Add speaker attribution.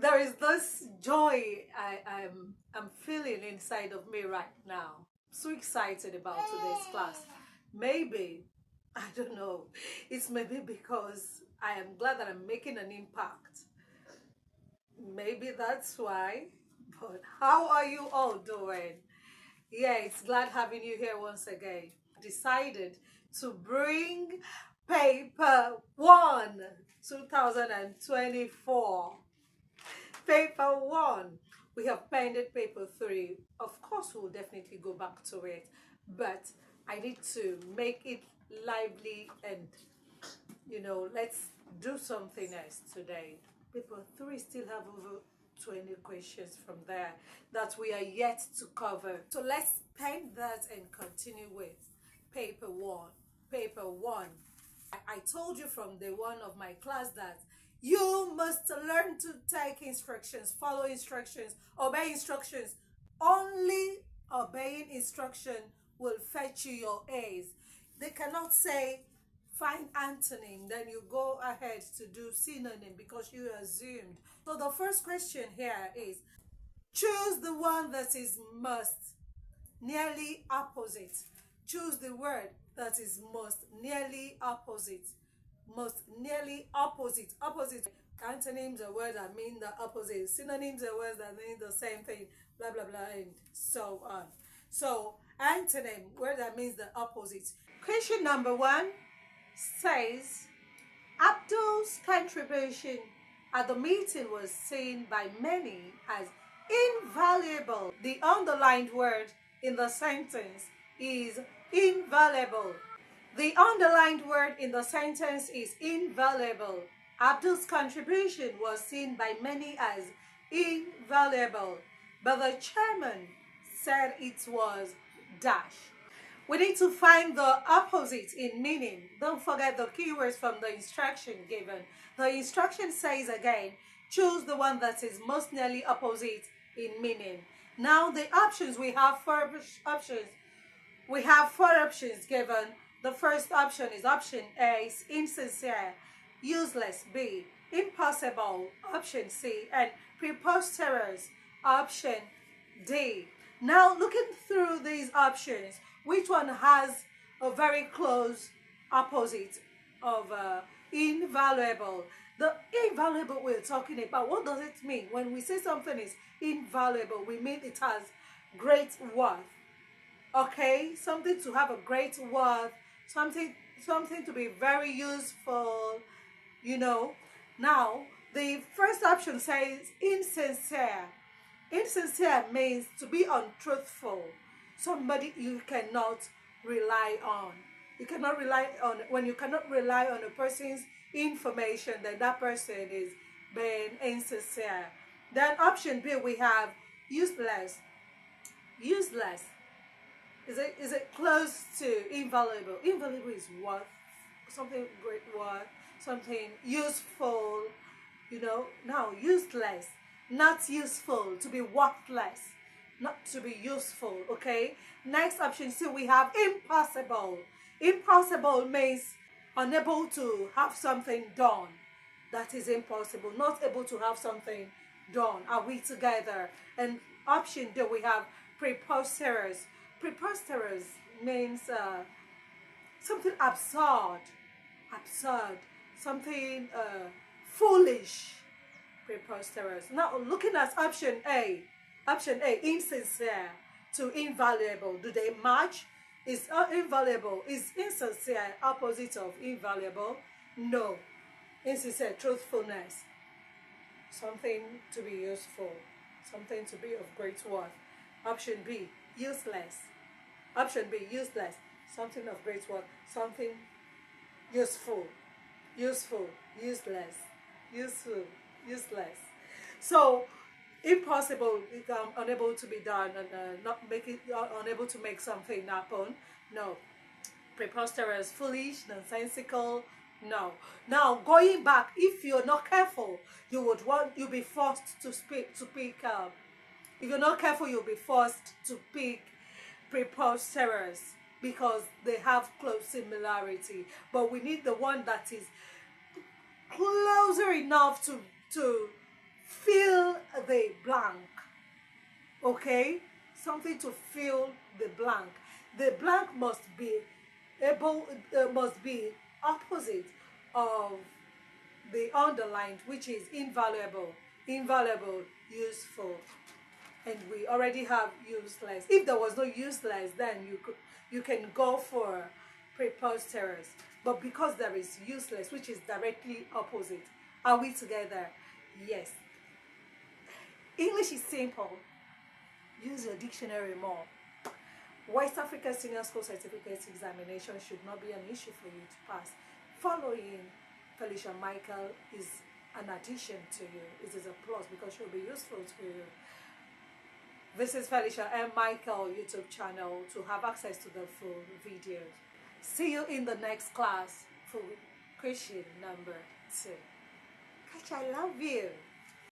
Speaker 1: there is this joy I'm feeling inside of me right now. So excited about today's class. Maybe, I don't know, it's maybe because I am glad that I'm making an impact. Maybe that's why. But how are you all doing? Yeah, it's glad having you here once again. Decided to bring paper 1 2024. Paper 1. We have pended paper 3. Of course, we'll definitely go back to it, but I need to make it lively and, let's do something else today. Paper 3 still have over 20 questions from there that we are yet to cover. So let's pen that and continue with paper 1. Paper 1. I told you from day one of my class that you must learn to take instructions, follow instructions, obey instructions. Only obeying instruction will fetch you your A's. They cannot say, find antonym, then you go ahead to do synonym because you assumed. So the first question here is, choose the one that is most nearly opposite. Choose the word that is most nearly opposite. Most nearly opposite. Opposite. Antonyms are words that mean the opposite. Synonyms are words that mean the same thing. Blah, blah, blah, and so on. So, antonym, word that means the opposite. Question number 1 says, Abdul's contribution at the meeting was seen by many as invaluable. The underlined word in the sentence is invaluable. The underlined word in the sentence is invaluable. Abdul's contribution was seen by many as invaluable, but the chairman said it was dash. We need to find the opposite in meaning. Don't forget the keywords from the instruction given. The instruction says again, choose the one that is most nearly opposite in meaning. Now the options, we have 4 options. We have 4 options given. The first option is option A, insincere, useless. B, impossible. Option C, and preposterous. Option D. Now looking through these options, which one has a very close opposite of invaluable? The invaluable we're talking about, what does it mean? When we say something is invaluable, we mean it has great worth. Okay, something to have a great worth, something to be very useful, Now, the first option says insincere. Insincere means to be untruthful, somebody you cannot rely on. You cannot rely on, when you cannot rely on a person's information, then that person is being insincere. Then option B, we have useless. Useless. Is it close to invaluable? Invaluable is worth, something great worth, something useful, Now, useless, not useful, to be worthless, not to be useful, okay? Next option C, we have impossible. Impossible means unable to have something done. That is impossible, not able to have something done. Are we together? And option D, we have preposterous. Preposterous means something absurd, something foolish. Preposterous. Now looking at option A, insincere to invaluable. Do they match? Is invaluable, is insincere opposite of invaluable? No. Insincere, truthfulness, something to be useful, something to be of great worth. Option B, useless. Option B, useless, something of great worth, something useful, useless, useless. So impossible, unable to be done, and unable to make something happen. No. Preposterous, foolish, nonsensical. No. Now going back, if you're not careful, you'll be forced to pick. If you're not careful, you'll be forced to pick preposterous because they have close similarity. But we need the one that is closer enough to feel the blank. Okay, something to fill the blank. The blank must be must be opposite of the underlined, which is invaluable. Invaluable, useful, and we already have useless. If there was no useless, then you can go for preposterous. But because there is useless, which is directly opposite, are we together? Yes. English is simple. Use your dictionary more. West Africa Senior School Certificate Examination should not be an issue for you to pass. Following Felicia Michael is an addition to you. It is a plus because she'll be useful to you. This is Felicia M. Michael YouTube channel to have access to the full videos. See you in the next class for question number 2. Catch, I love you.